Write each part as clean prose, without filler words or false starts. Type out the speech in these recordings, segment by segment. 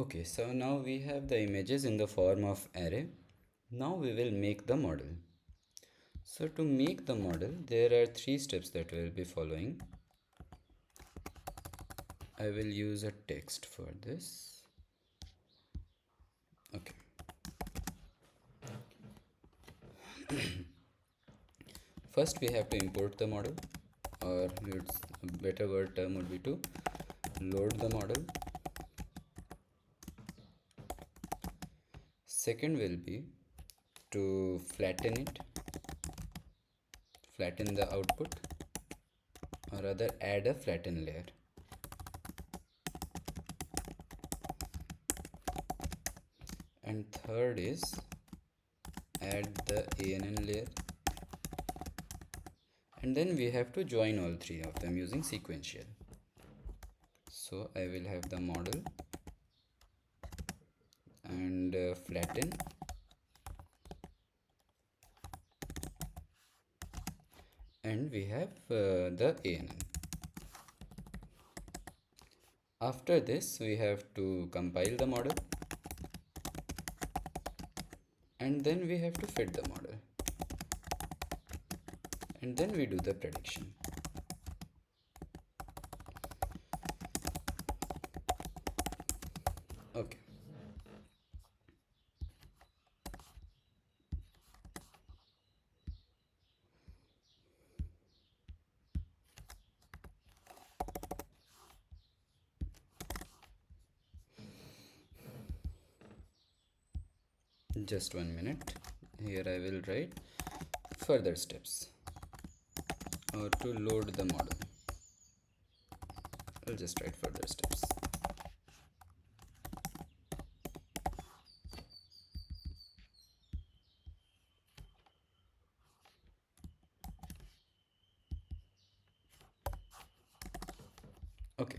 Okay, so now we have the images in the form of array. Now we will make the model. So to make the model, there are three steps that we will be following. I will use a text for this. Okay. First we have to import the model, or a better word term would be to load the model. Second will be to flatten the output, or rather add a flatten layer. And third is add the ANN layer, and then we have to join all three of them using sequential. So I will have the model and flatten, and we have the ANN. After this we have to compile the model, and then we have to fit the model, and then we do the prediction. Okay. Just 1 minute. Here I will write further steps, or to load the model. I'll just write further steps. Okay.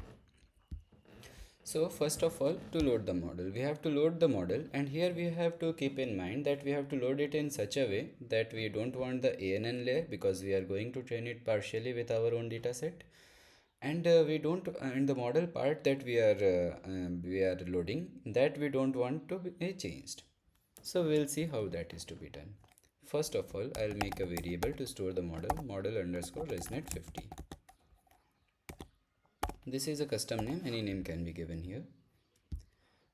So first of all, to load the model, we have to load the model, and here we have to keep in mind that we have to load it in such a way that we don't want the ANN layer, because we are going to train it partially with our own dataset, and we don't and the model part that we are loading, that we don't want to be changed. So we'll see how that is to be done. First of all, I'll make a variable to store the model underscore resnet50. This is a custom name, any name can be given here.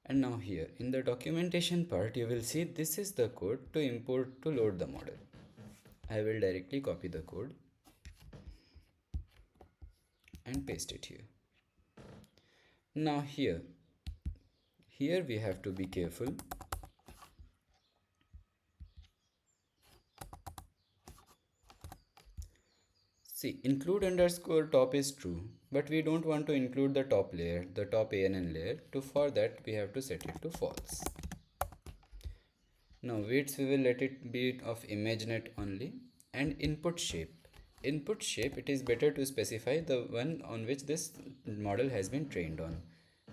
And now here in the documentation part, you will see this is the code to import to load the model. I will directly copy the code and paste it here. Now here we have to be careful. See, include underscore top is true, but we don't want to include the top layer, the top ANN layer. For that we have to set it to false. Now weights, we will let it be of ImageNet only. And input shape, it is better to specify the one on which this model has been trained on.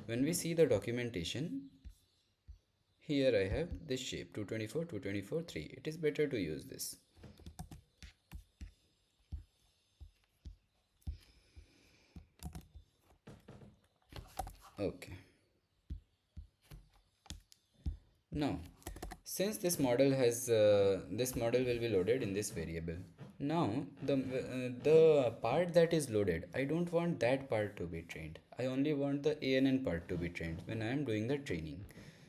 When we see the documentation, here I have this shape 224, 224, 3. It is better to use this. Okay. Now, since this model will be loaded in this variable. Now the part that is loaded, I don't want that part to be trained. I only want the ANN part to be trained when I am doing the training.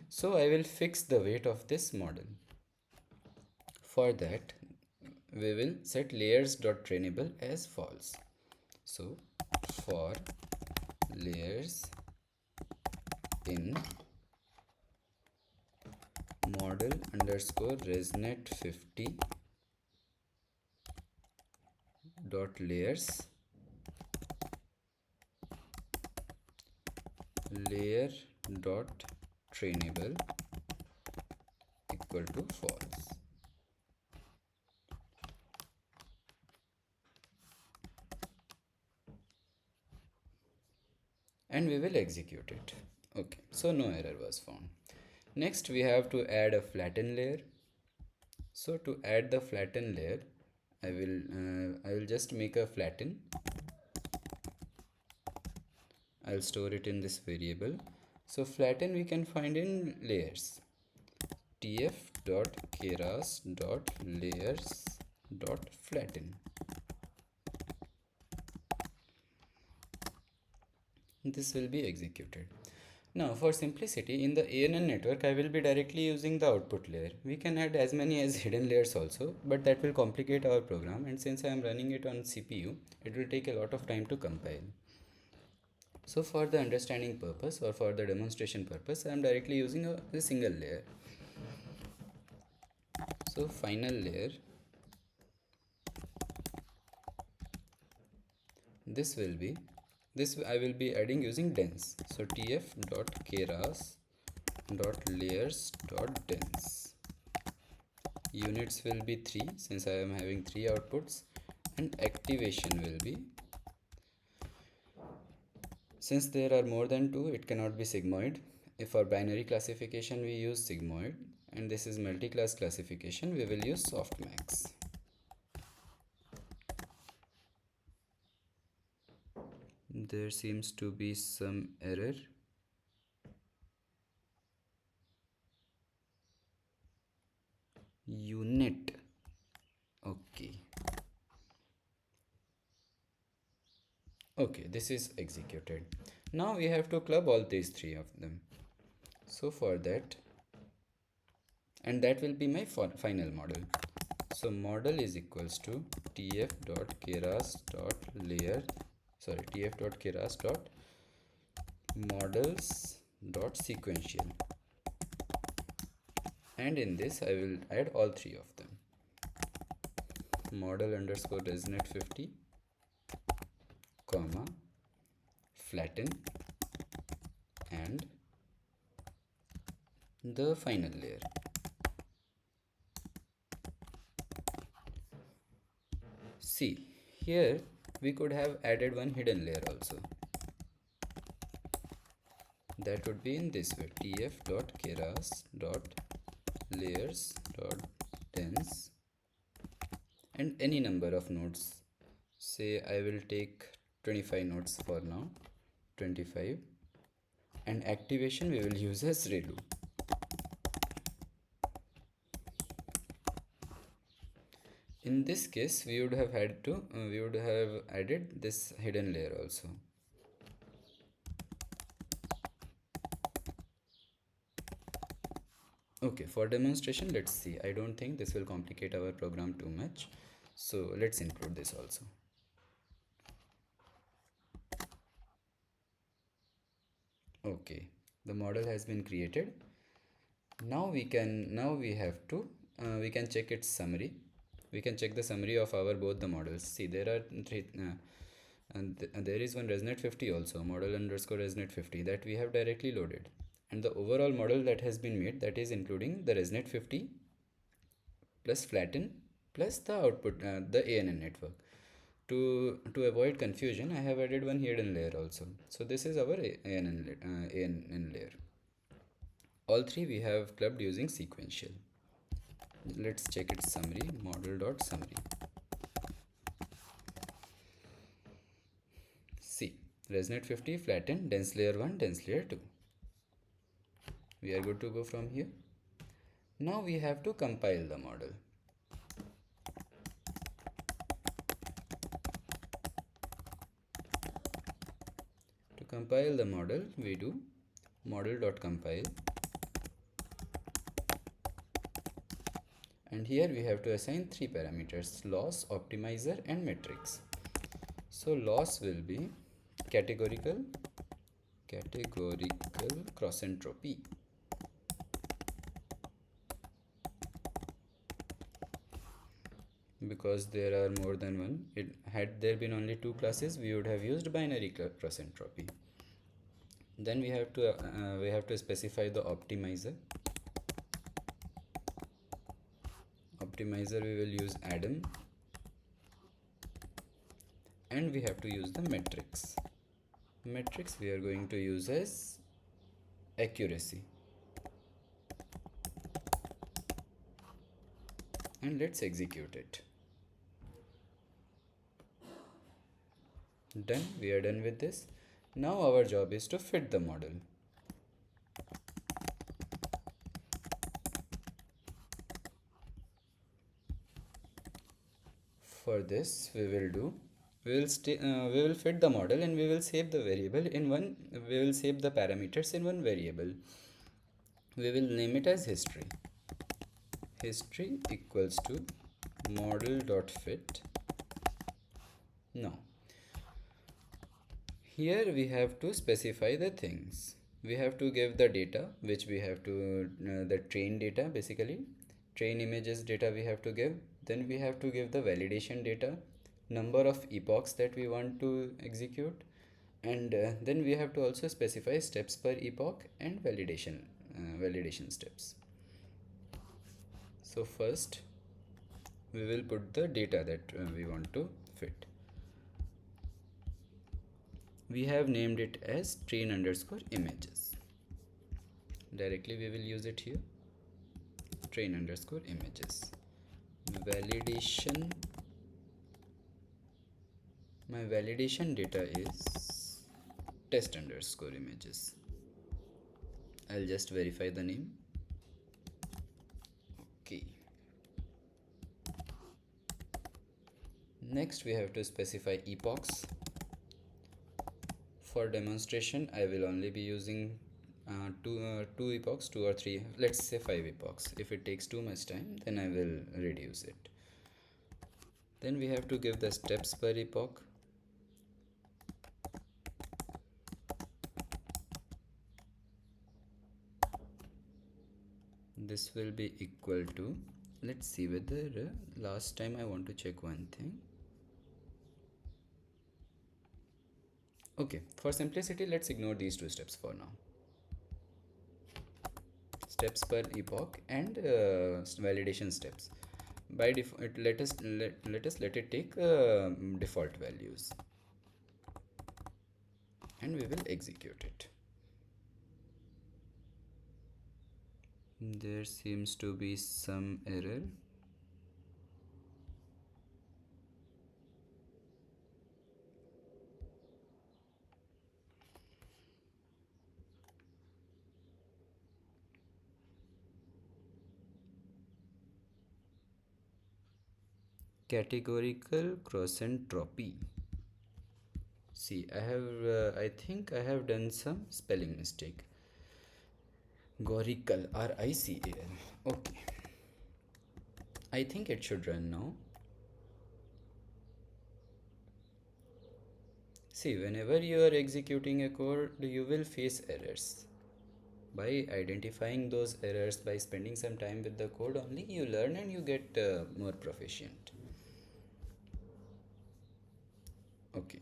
So I will fix the weight of this model. For that, we will set layers.trainable as false. So for layers in model underscore resnet50 dot layers, layer dot trainable equal to false. And we will execute it. Okay, so no error was found. Next we have to add a flatten layer. So to add the flatten layer, I will just make a flatten. I'll store it in this variable. So flatten we can find in layers. tf.keras.layers.flatten. This will be executed. Now for simplicity, in the ANN network I will be directly using the output layer. We can add as many as hidden layers also, but that will complicate our program, and since I am running it on CPU, it will take a lot of time to compile. So for the understanding purpose or for the demonstration purpose, I am directly using a single layer. So final layer, this I will be adding using dense. So tf.keras.layers.dense. Units will be 3 since I am having 3 outputs, and activation will be, since there are more than 2, it cannot be sigmoid. If for binary classification we use sigmoid, and this is multi-class classification, we will use softmax. There seems to be some error. Unit. Okay. Okay, this is executed. Now we have to club all these 3 of them. So for that, and that will be my final model. So model is equals to tf.keras.models.sequential, and in this I will add all 3 of them. Model underscore resnet50, comma, flatten, and the final layer. See, here we could have added one hidden layer also. That would be in this way, tf.keras.layers.dense, and any number of nodes. Say I will take 25 nodes for now, 25, and activation we will use as redo. In this case, we would have added this hidden layer also. Okay, for demonstration, let's see. I don't think this will complicate our program too much. So let's include this also. Okay, the model has been created. Now we can check its summary. We can check the summary of our both the models. See, there are 3 and there is one resnet50 also, model underscore resnet50, that we have directly loaded, and the overall model that has been made, that is including the resnet50 plus flatten plus the output, the ANN network. To avoid confusion, I have added one hidden layer also. So this is our ANN layer. All 3 we have clubbed using sequential. Let's check its summary, model.summary. See, resnet50, flatten, dense layer 1, dense layer 2. We are good to go from here. Now we have to compile the model. To compile the model, we do model.compile, and here we have to assign 3 parameters: loss, optimizer, and metrics. So loss will be categorical cross entropy. Because there are more than one, had there been only 2 classes, we would have used binary cross entropy. Then we have to specify the optimizer. Optimizer we will use Adam, and we have to use the metrics. Metrics we are going to use as accuracy. And let's execute it. Done. We are done with this. Now our job is to fit the model. For this we will fit the model and we will save the variable in one we will save the parameters in one variable. We will name it as history equals to model dot fit. Now here we have to specify the things. We have to give the data which we have to the train data, basically train images data we have to give. Then we have to give the validation data, number of epochs that we want to execute, and then we have to also specify steps per epoch and validation steps. So first we will put the data that we want to fit. We have named it as train underscore images. Directly we will use it here, train underscore images. Validation, my validation data is test underscore images. I'll just verify the name. Okay. Next we have to specify epochs. For demonstration I will only be using two epochs, 2 or 3, let's say 5 epochs. If it takes too much time then I will reduce it. Then we have to give the steps per epoch. This will be equal to, let's see whether last time I want to check one thing. Okay, for simplicity let's ignore these two steps for now. Steps per epoch and validation steps. By default let us let it take default values and we will execute it. There seems to be some error. Categorical cross entropy. See, I think I have done some spelling mistake. Gorical, RICAL. Okay. I think it should run now. See, whenever you are executing a code, you will face errors. By identifying those errors, by spending some time with the code only, you learn and you get more proficient. Okay.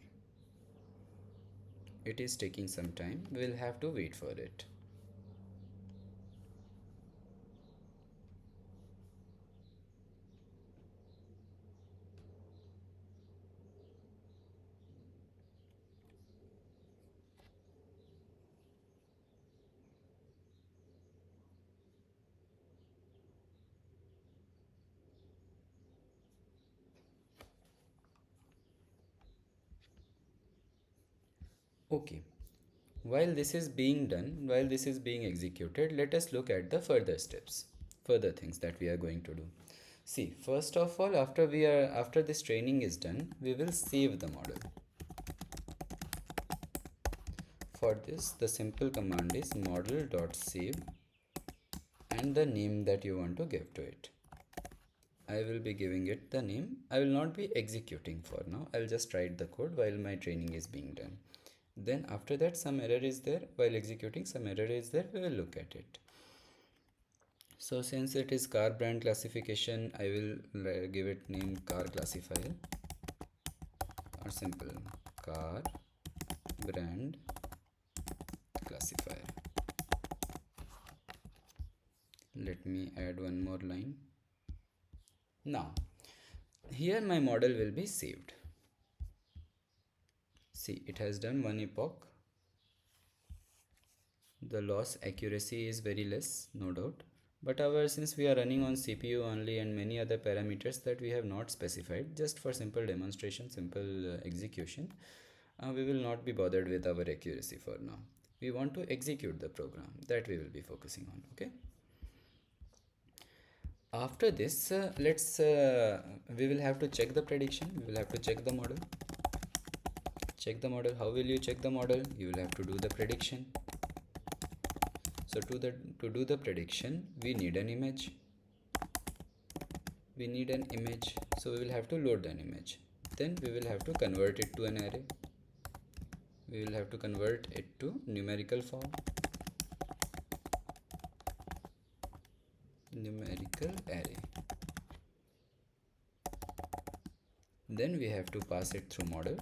It is taking some time. We'll have to wait for it. Okay. While this is being done, while this is being executed, let us look at the further steps, further things that we are going to do. See, first of all, after this training is done, we will save the model. For this, the simple command is model.save and the name that you want to give to it. I will be giving it the name. I will not be executing for now. I'll just write the code while my training is being done. Then after that some error is there, while executing some error is there, we will look at it. So since it is car brand classification, I will give it name car classifier or simple car brand classifier. Let me add one more line. Now here my model will be saved. See, it has done one epoch. The loss accuracy is very less, no doubt, but since we are running on CPU only and many other parameters that we have not specified, just for simple demonstration, simple execution, we will not be bothered with our accuracy for now. We want to execute the program, that we will be focusing on. Okay. After this, we will have to check the prediction. We will have to check the model. Check the model. How will you check the model? You will have to do the prediction. So to do the prediction, we need an image. We need an image. So we will have to load an image. Then we will have to convert it to an array. We will have to convert it to numerical form. Numerical array. Then we have to pass it through model.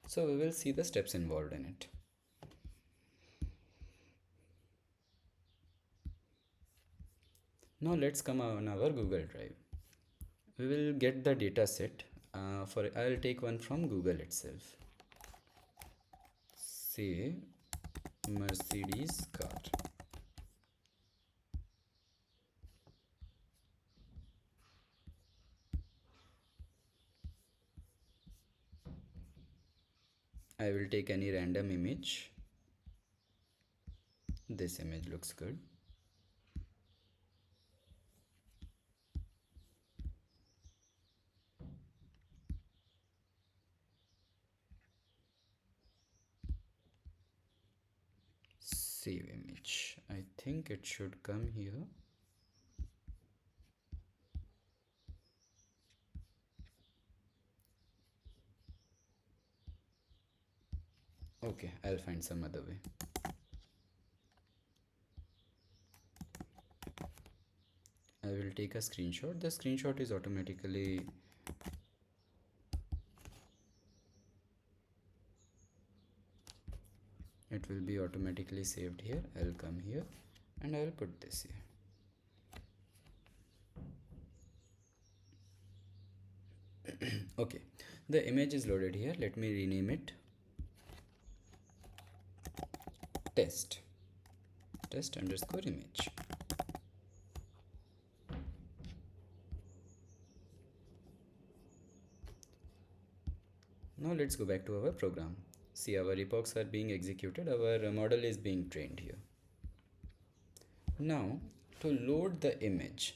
So we will see the steps involved in it. Now let's come on our Google Drive. We will get the data set. I'll take one from Google itself. Say Mercedes car. I will take any random image. This image looks good. Save image. I think it should come here. Okay, I'll find some other way. I will take a screenshot. The screenshot is automatically it will be automatically saved here. I'll come here and I will put this here. Okay, the image is loaded here. Let me rename it test underscore image. Now let's go back to our program. See, our epochs are being executed. Our model is being trained here. Now to load the image,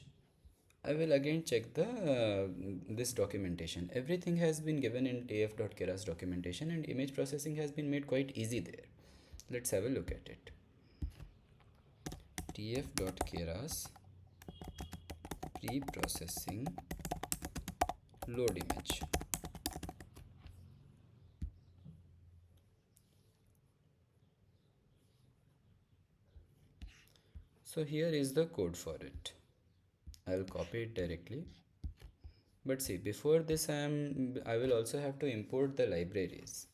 I will again check the this documentation. Everything has been given in tf.keras documentation and image processing has been made quite easy there. Let's have a look at it. tf.keras pre-processing load image. So here is the code for it. I'll copy it directly. But see, before this I will also have to import the libraries.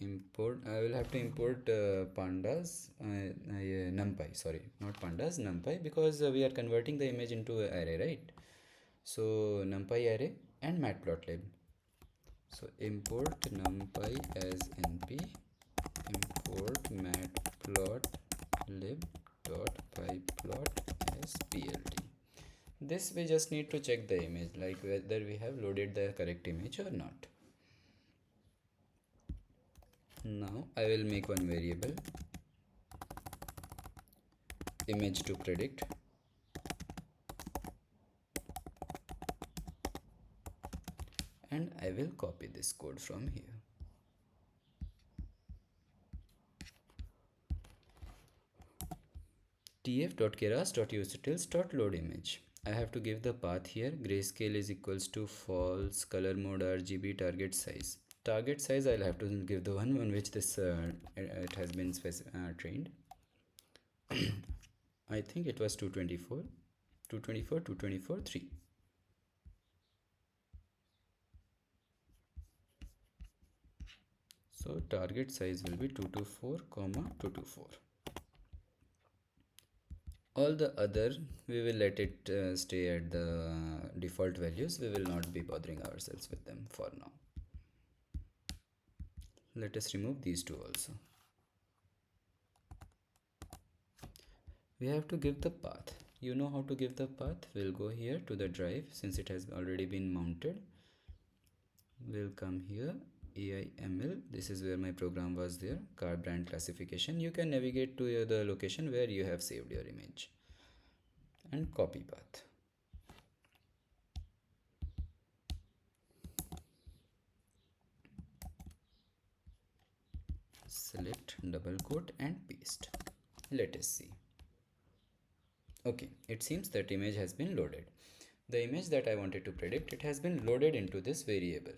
I will have to import pandas, numpy, sorry, not pandas, numpy, because we are converting the image into an array, right? So numpy array and matplotlib. So import numpy as np, import matplotlib.pyplot as plt. This we just need to check the image, like whether we have loaded the correct image or not. Now I will make one variable image to predict, and I will copy this code from here. tf.keras.utils.load image. I have to give the path here. Grayscale is equals to false, color mode RGB, target size. Target size I'll have to give the one on which this it has been trained. I think it was 224, 3. So target size will be 224, 224. All the other we will let it stay at the default values. We will not be bothering ourselves with them for now. Let us remove these two also. We have to give the path. You know how to give the path. We'll go here to the drive since it has already been mounted. We'll come here. AIML. This is where my program was there. Car brand classification. You can navigate to the location where you have saved your image. And copy path. Select, double quote and paste. Let us see. Okay, it seems that image has been loaded. The image that I wanted to predict, it has been loaded into this variable.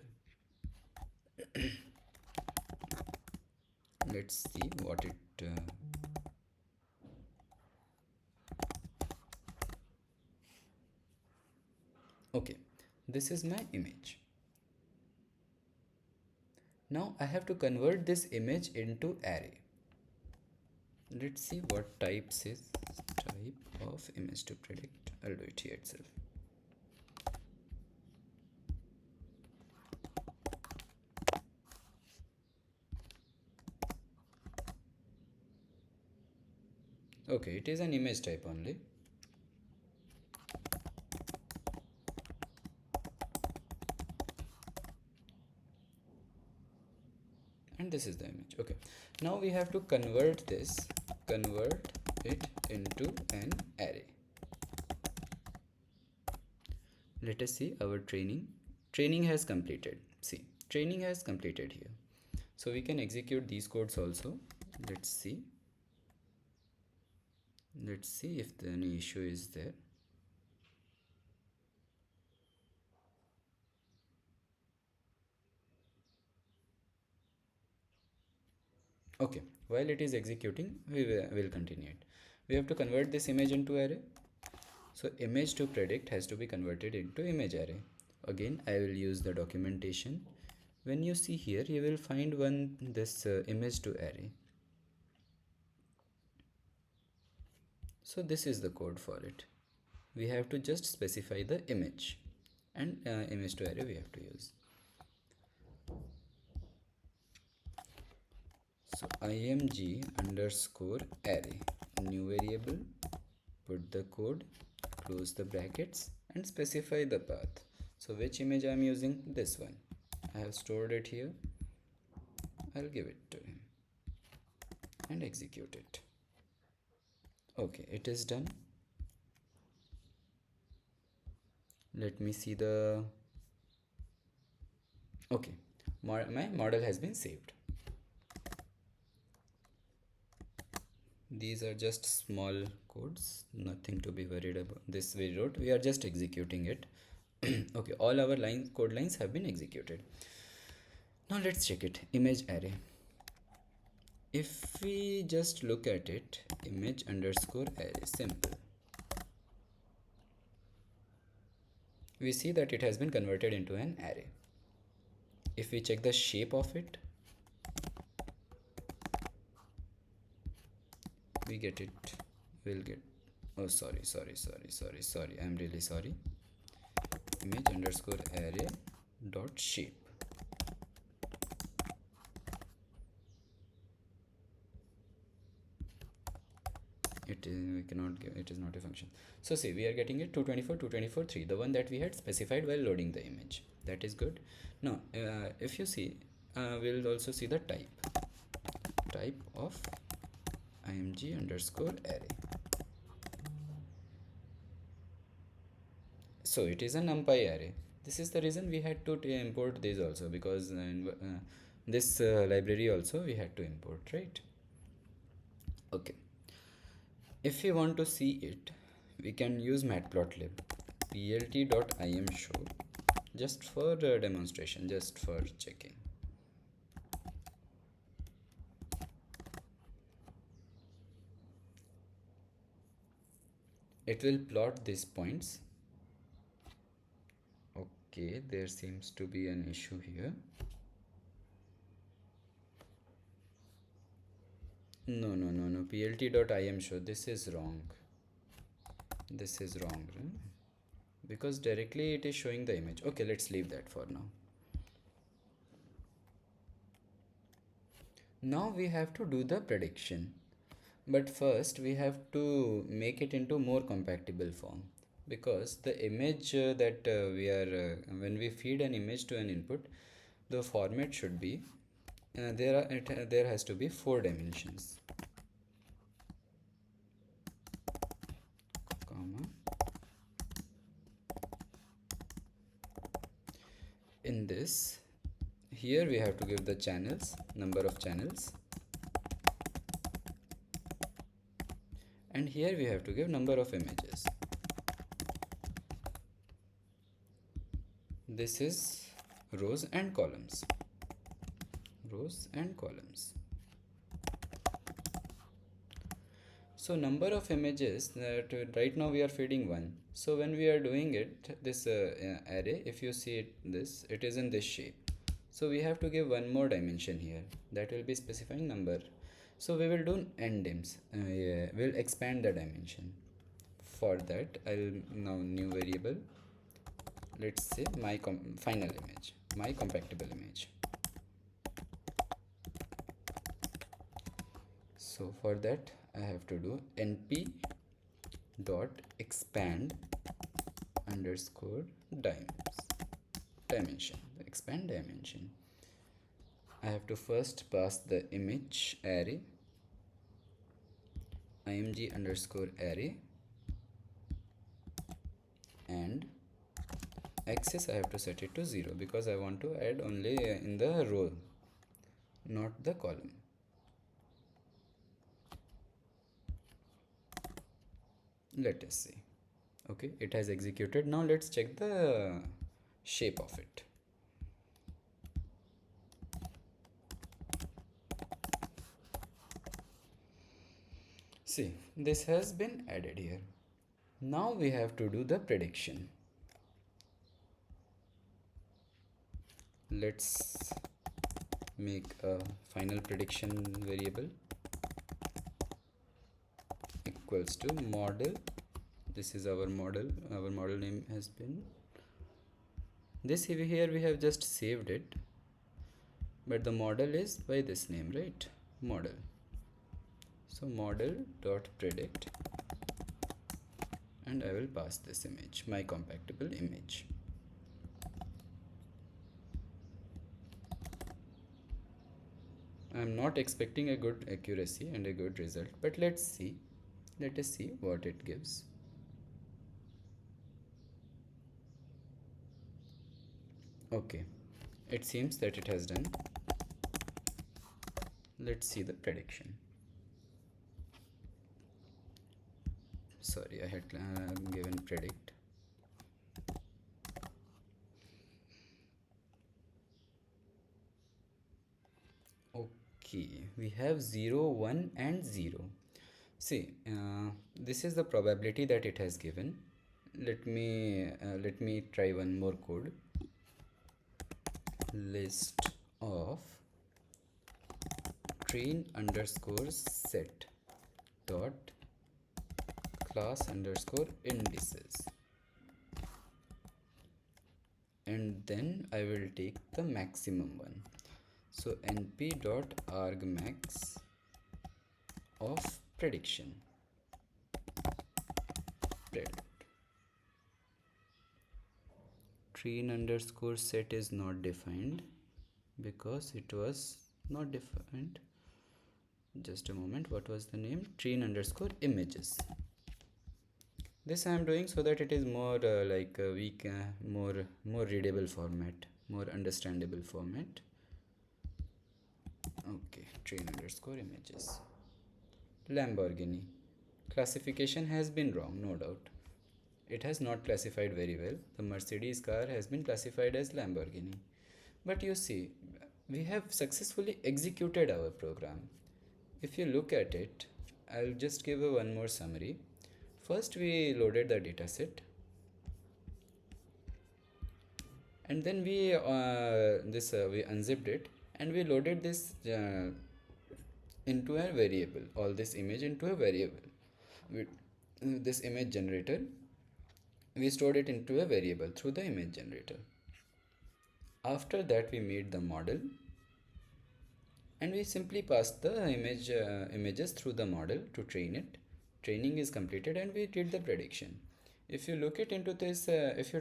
Let's see what it okay, this is my image. Now I have to convert this image into array. Let's see what types is type of image to predict. I'll do it here itself. Okay, it is an image type only. And this is the image. Okay, now we have to convert it into an array. Let us see our training has completed. See, training has completed here, so we can execute these codes also. Let's see if any issue is there. Okay, while it is executing, we will continue it. We have to convert this image into array. So image to predict has to be converted into image array. Again, I will use the documentation. When you see here, you will find this image to array. So this is the code for it. We have to just specify the image, and image to array we have to use. So img underscore array, new variable, put the code, close the brackets and specify the path. So which image I am using? This one. I have stored it here. I'll give it to him and execute it. Okay, it is done. Let me see the... Okay, my model has been saved. These are just small codes, nothing to be worried about. This we wrote, we are just executing it. Okay, all our code lines have been executed. Now let's check it. Image array. If we just look at it, image underscore array, simple. We see that it has been converted into an array. If we check the shape of it, we get it, we'll get, oh sorry, I'm really sorry. Image underscore array dot shape. We cannot give, it is not a function. So see, we are getting it 224, 224, 3, the one that we had specified while loading the image. That is good. Now if you see, we'll also see the type of img underscore array. So it is a numpy array. This is the reason we had to import this also, because this library also we had to import, right? Okay, if we want to see it, we can use matplotlib plt.imshow just for demonstration, just for checking. It will plot these points. Okay, there seems to be an issue here. No, plt.imshow, this is wrong. This is wrong, right? Because directly it is showing the image. Okay, let's leave that for now. Now we have to do the prediction, but first we have to make it into more compatible form, because the image that we are when we feed an image to an input, the format should be there has to be 4 dimensions, comma. In this, here we have to give the channels, number of channels, and here we have to give number of images. This is rows and columns, rows and columns. So number of images, that right now we are feeding 1. So when we are doing it, this array, if you see it is in this shape. So we have to give one more dimension here, that will be specifying number. So we will do n dims. We'll expand the dimension. For that, I'll now new variable. Let's say my final image, my compactable image. So for that, I have to do np dot expand underscore dimension, expand dimension. I have to first pass the image array, img underscore array, and axis I have to set it to 0 because I want to add only in the row, not the column. Let us see. Okay, it has executed. Now let's check the shape of it. See, this has been added here. Now we have to do the prediction. Let's make a final prediction variable equals to model. This is our model. Our model name has been this. Here we have just saved it, but the model is by this name, right? Model. So model dot predict, and I will pass this image, my compactable image. I am not expecting a good accuracy and a good result, but let's see. Let us see what it gives. Okay, it seems that it has done. Let's see the prediction. Sorry, I had given predict. Okay, we have 0, 1 and 0. See, this is the probability that it has given. Let me try one more code. List of train underscore set dot class underscore indices, and then I will take the maximum one. So np dot argmax of prediction. Train underscore set is not defined because it was not defined. Just a moment, what was the name? Train underscore images. This I am doing so that it is more more readable format, more understandable format. Okay, train underscore images. Lamborghini. Classification has been wrong, no doubt. It has not classified very well. The Mercedes car has been classified as Lamborghini. But you see, we have successfully executed our program. If you look at it, I'll just give one more summary. First, we loaded the dataset, and then we unzipped it, and we loaded this into a variable. All this image into a variable. This image generator, we stored it into a variable through the image generator. After that, we made the model, and we simply passed the images through the model to train it. Training is completed, and we did the prediction. If you look it into this, if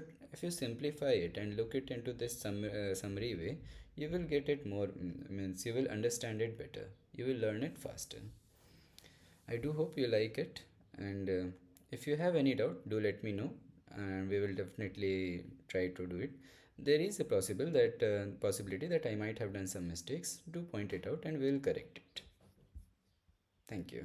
you simplify it and look it into this summary way, you will get it more, means you will understand it better, you will learn it faster. I do hope you like it, and if you have any doubt, do let me know, and we will definitely try to do it. There is a possibility that I might have done some mistakes. Do point it out, and we will correct it. Thank you.